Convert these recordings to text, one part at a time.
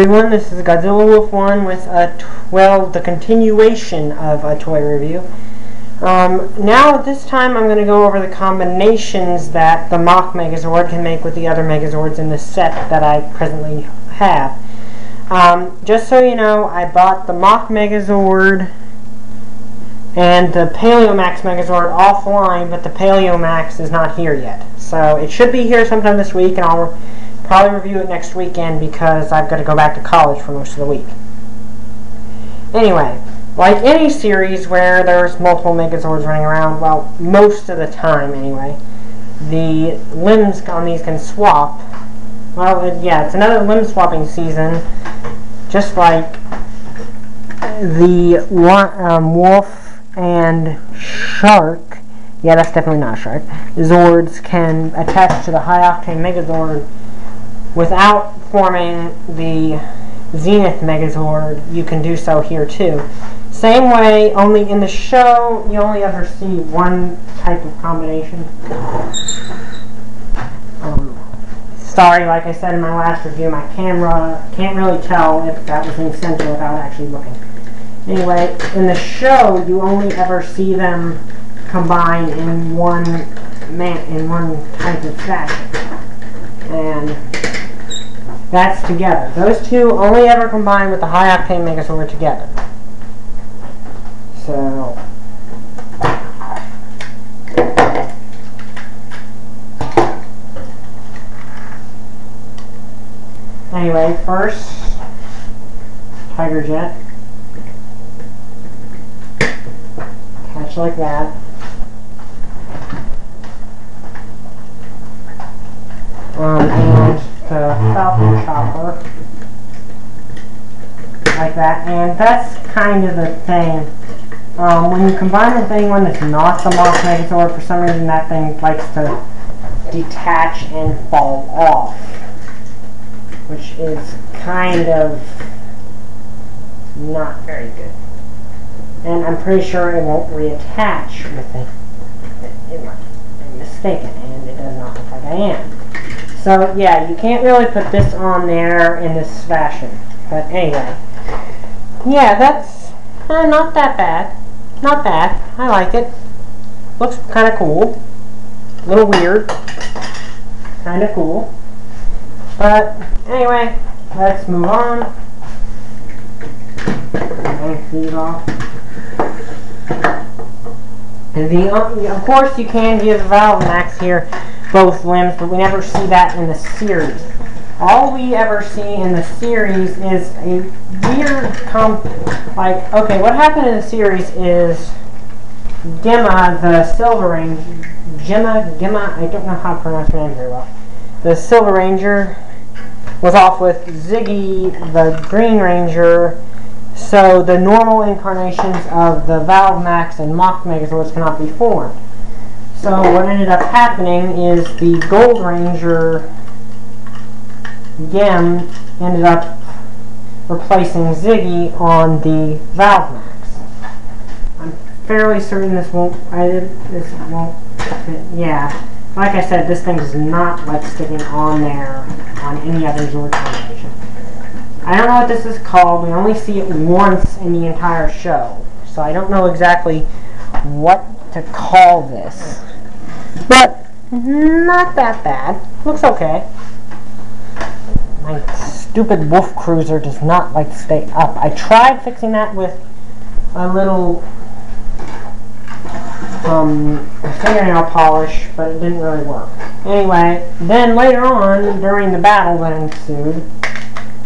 everyone, this is Godzilla Wolf 1 with the continuation of a toy review. Now this time I'm going to go over the combinations that the Mach Megazord can make with the other Megazords in the set that I presently have. Just so you know, I bought the Mach Megazord and the Paleomax Megazord offline, but the Paleomax is not here yet. So it should be here sometime this week, and I'll probably review it next weekend because I've got to go back to college for most of the week. Anyway, like any series where there's multiple Megazords running around, well, most of the time anyway, the limbs on these can swap. Well, yeah, it's another limb swapping season, just like the wolf and shark. Yeah, that's definitely not a shark. Zords can attach to the high-octane Megazord without forming the Zenith Megazord. You can do so here too. Same way, only in the show you only ever see one type of combination. Sorry, like I said in my last review, my camera can't really tell if that was in center without actually looking. Anyway, in the show you only ever see them combine in one type of fashion, and that's together. Those two only ever combine with the high-octane Megazord together. So, anyway, first, Tiger Jet. Attach like that. And the Falcon Chopper, like that, and that's kind of the thing. When you combine the thing when it's not the Mach Megazord, for some reason that thing likes to detach and fall off, which is kind of not very good. And I'm pretty sure it won't reattach with it. I'm mistaken, and it does not look like I am. So yeah, you can't really put this on there in this fashion. But anyway, yeah, that's not that bad. Not bad. I like it. Looks kind of cool. A little weird. Kind of cool. But anyway, let's move on. Take these off. And of course, you can give Paleomax here both limbs, but we never see that in the series. All we ever see in the series is a weird okay, what happened in the series is Gemma, the Silver Ranger, Gemma, I don't know how to pronounce her name very well. The Silver Ranger was off with Ziggy, the Green Ranger, so the normal incarnations of the Paleomax and Mach Megazords cannot be formed. So what ended up happening is the Gold Ranger Gem ended up replacing Ziggy on the Paleomax. I'm fairly certain this won't fit. Yeah, like I said, this thing is not like sticking on there on any other Zord combination. I don't know what this is called. We only see it once in the entire show, so I don't know exactly what to call this. But not that bad. Looks okay. My stupid wolf cruiser does not like to stay up. I tried fixing that with a little fingernail polish, but it didn't really work. Anyway, then later on, during the battle that ensued,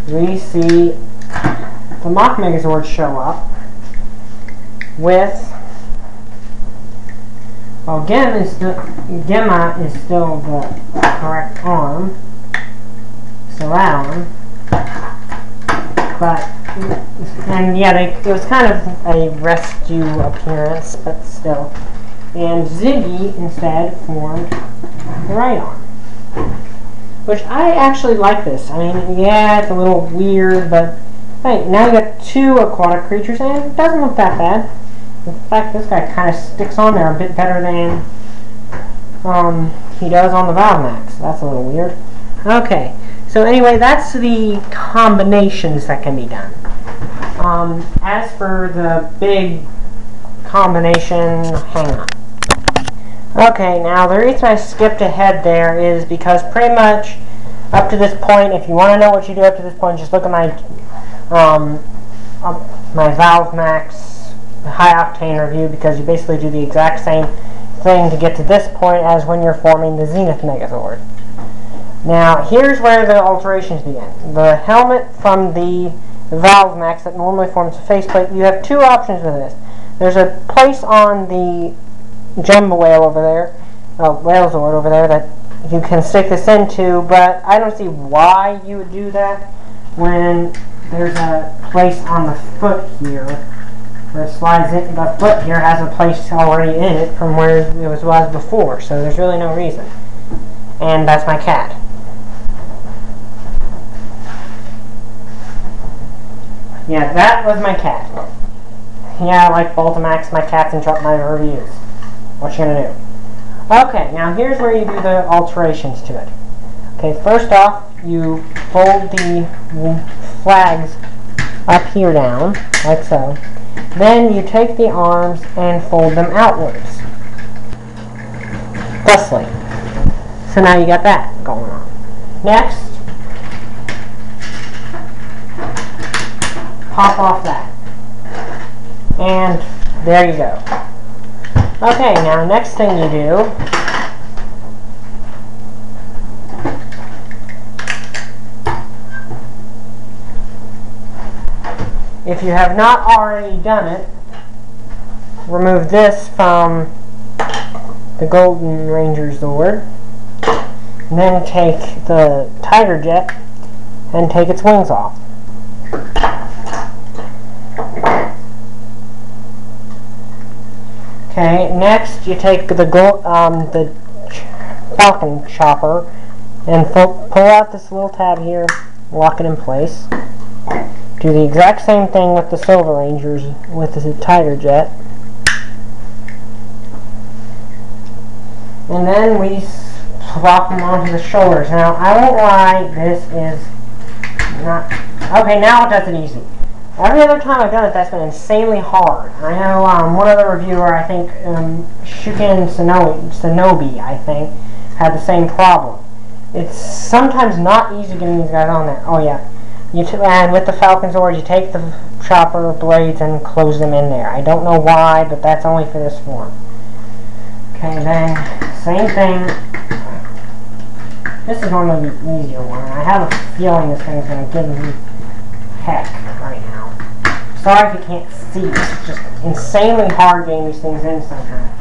we see the Mach Megazord show up with, well, Gemma is still the correct arm, so that arm, but, and yeah, it was kind of a rescue appearance, but still. And Ziggy instead formed the right arm, which I actually like this. I mean, yeah, it's a little weird, but hey, now you got two aquatic creatures, and it doesn't look that bad. In fact, this guy kind of sticks on there a bit better than he does on the Paleomax. That's a little weird. Okay, So anyway, that's the combinations that can be done. As for the big combination, hang on. Okay, now the reason I skipped ahead there is because pretty much up to this point, if you want to know what you do up to this point, just look at my my Paleomax high octane review, because you basically do the exact same thing to get to this point as when you're forming the Zenith Megazord. Now, here's where the alterations begin. The helmet from the Paleomax that normally forms a faceplate, you have two options with this. There's a place on the Jumbo Whale over there, Megazord over there, that you can stick this into, but I don't see why you would do that when there's a place on the foot here where it slides in. The foot here has a place already in it from where it was before, so there's really no reason. And that's my cat. Yeah, that was my cat. Yeah, like Paleomax, my cats interrupt my reviews. What you gonna do? Okay, now here's where you do the alterations to it. Okay, first off, you fold the flags up here down, like so. Then you take the arms and fold them outwards. Thusly. So now you got that going on. Next, pop off that. And there you go. Okay, now next thing you do if you have not already done it, remove this from the Go-Onger Zord, and then take the Tiger Jet and take its wings off. Okay, next you take the Falcon Chopper and pull out this little tab here, lock it in place. Do the exact same thing with the Silver Rangers with the Tiger Jet. And then we swap them onto the shoulders. Now, I won't lie, this is not... Okay, now it does it easy. Every other time I've done it, that's been insanely hard. I know one other reviewer, I think, Shuken Sonobi, I think, had the same problem. It's sometimes not easy getting these guys on there. Oh yeah, and with the Falcon Zord, you take the chopper blades and close them in there. I don't know why, but that's only for this form. Okay, then, same thing. This is normally the easier one. I have a feeling this thing's going to give me heck right now. Sorry if you can't see. It's just insanely hard getting these things in sometimes.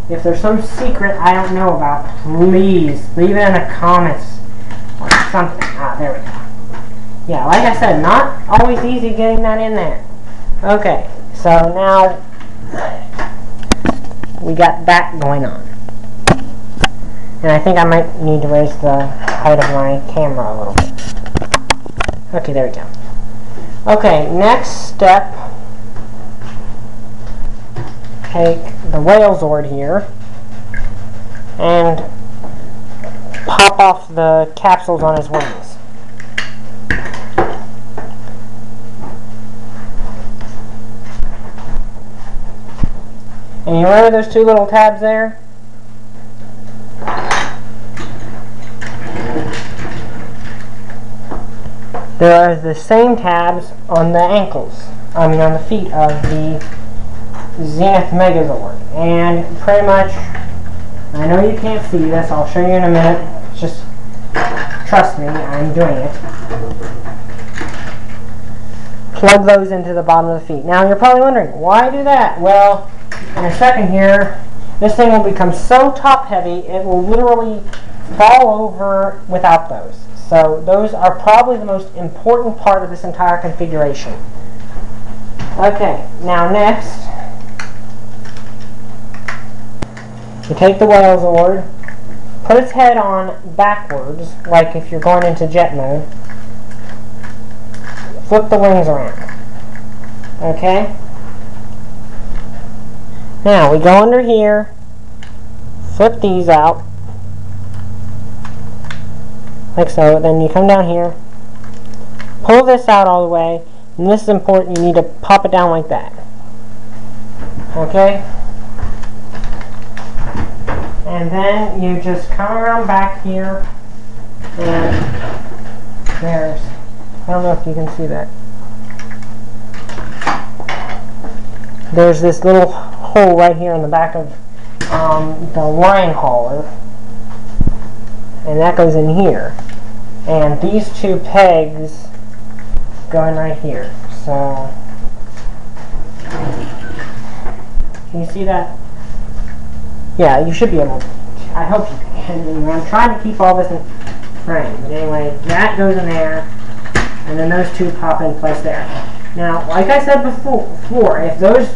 If there's some secret I don't know about, please leave it in the comments or something. Ah, there we go. Yeah, like I said, not always easy getting that in there. Okay, so now we got that going on. And I think I might need to raise the height of my camera a little bit. Okay, there we go. Okay, next step, take the Megazord here and pop off the capsules on his wings. And you remember those two little tabs there? There are the same tabs on the ankles, on the feet of the Zenith Megazord. And pretty much, I know you can't see this, I'll show you in a minute, just trust me, I'm doing it. Plug those into the bottom of the feet. Now you're probably wondering, why do that? Well, in a second here, this thing will become so top heavy, it will literally fall over without those. So those are probably the most important part of this entire configuration. Okay, now next, you take the Megazord, put its head on backwards, like if you're going into jet mode, flip the wings around. Okay? Now we go under here, flip these out, like so. Then you come down here, pull this out all the way, and this is important, you need to pop it down like that. Okay? And then you just come around back here, and there's, I don't know if you can see that. There's this little hole right here in the back of the line hauler, and that goes in here. And these two pegs go in right here. So, can you see that? Yeah, you should be able to. I hope you can. I'm trying to keep all this in frame. But anyway, that goes in there, and then those two pop in place there. Now, like I said before, if those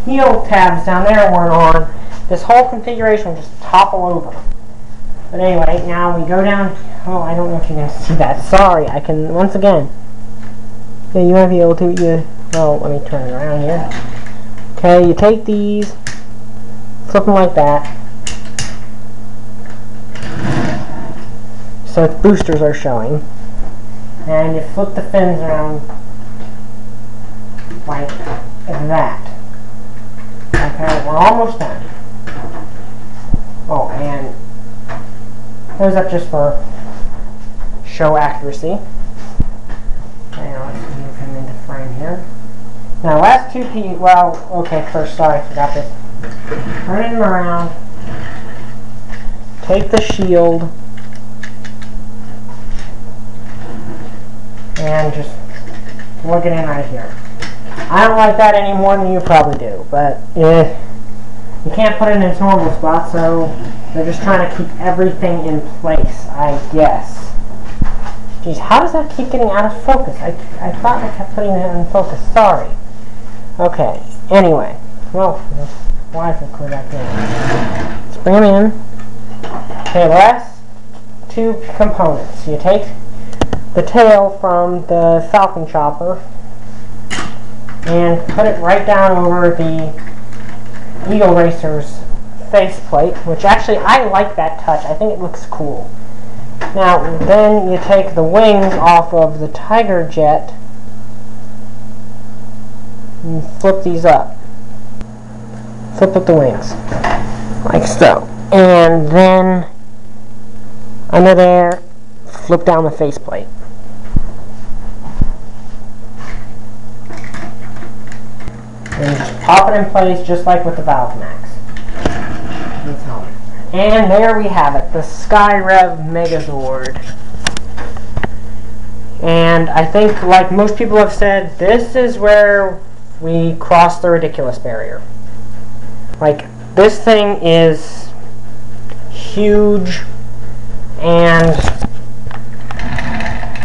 heel tabs down there weren't on, this whole configuration would just topple over. But anyway, now we go down. Oh, I don't know if you can see that. Sorry, I can, once again. Yeah, you might be able to. Well, let me turn it around here. Okay, you take these, flip them like that. So its boosters are showing. And you flip the fins around like that. Okay, we're almost done. Oh, and those up just for show accuracy. Okay, now let's move him into frame here. Now, last two pieces. Well, okay, first, sorry, I forgot this. Turn him around. Take the shield. And just plug it in right here. I don't like that any more than you probably do, but you can't put it in its normal spot, so they're just trying to keep everything in place, I guess. Geez, how does that keep getting out of focus? I thought I kept putting it in focus. Sorry. Okay, anyway. Well, why is it clear back there? Let's bring them in. Okay, last two components. You take the tail from the Falcon Chopper and put it right down over the Eagle Racer's faceplate, which actually I like that touch. I think it looks cool. Now, then you take the wings off of the Tiger Jet and flip these up. Flip up the wings, like so. And then, under there, flip down the faceplate. And just pop it in place just like with the Paleomax. And there we have it, the Skyrev Megazord. And I think, like most people have said, this is where we cross the ridiculous barrier. Like, this thing is huge and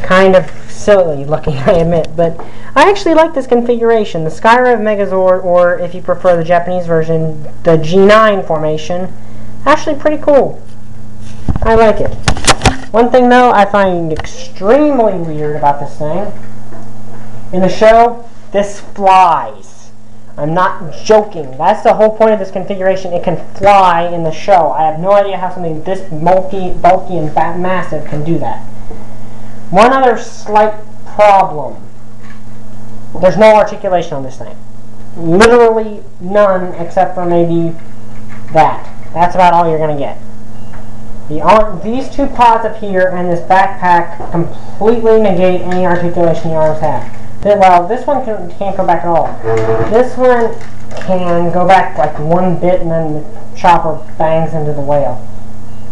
kind of silly looking, I admit, but I actually like this configuration. The Skyrev Megazord, or if you prefer the Japanese version, the G9 formation, actually pretty cool. I like it. One thing though I find extremely weird about this thing, in the show, this flies. I'm not joking. That's the whole point of this configuration. It can fly in the show. I have no idea how something this bulky and massive can do that. One other slight problem. There's no articulation on this thing. Literally none, except for maybe that. That's about all you're going to get. These two pods up here and this backpack completely negate any articulation the arms have. Well, this one can't go back at all. This one can go back like one bit and then the chopper bangs into the whale.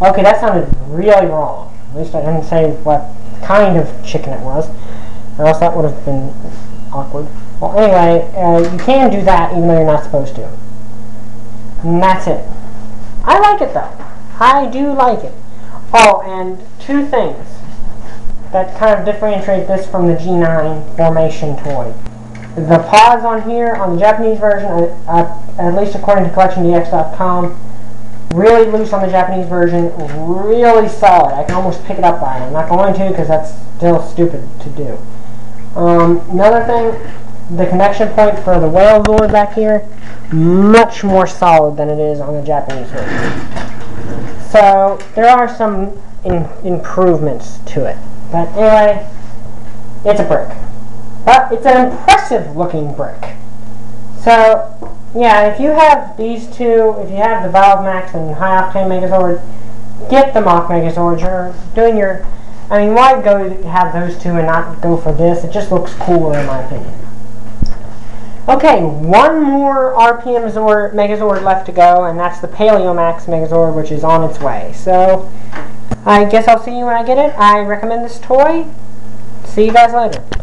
Okay, that sounded really wrong. At least I didn't say what kind of chicken it was, or else that would have been awkward. Well, anyway, you can do that even though you're not supposed to. And that's it. I like it though. I do like it. Oh, and two things that kind of differentiate this from the G9 formation toy. The pods on here, on the Japanese version, at least according to CollectionDX.com, really loose on the Japanese version, really solid. I can almost pick it up by it. I'm not going to because that's still stupid to do. Another thing, the connection point for the whale lure back here, much more solid than it is on the Japanese version. So there are some improvements to it. But anyway, it's a brick. But it's an impressive looking brick. So, yeah, if you have these two, if you have the Paleomax and High Octane Megazord, get the Mach Megazord. You're doing your... I mean, why go have those two and not go for this? It just looks cooler in my opinion. Okay, one more RPM Megazord left to go, and that's the Paleomax Megazord, which is on its way. So, I guess I'll see you when I get it. I recommend this toy. See you guys later.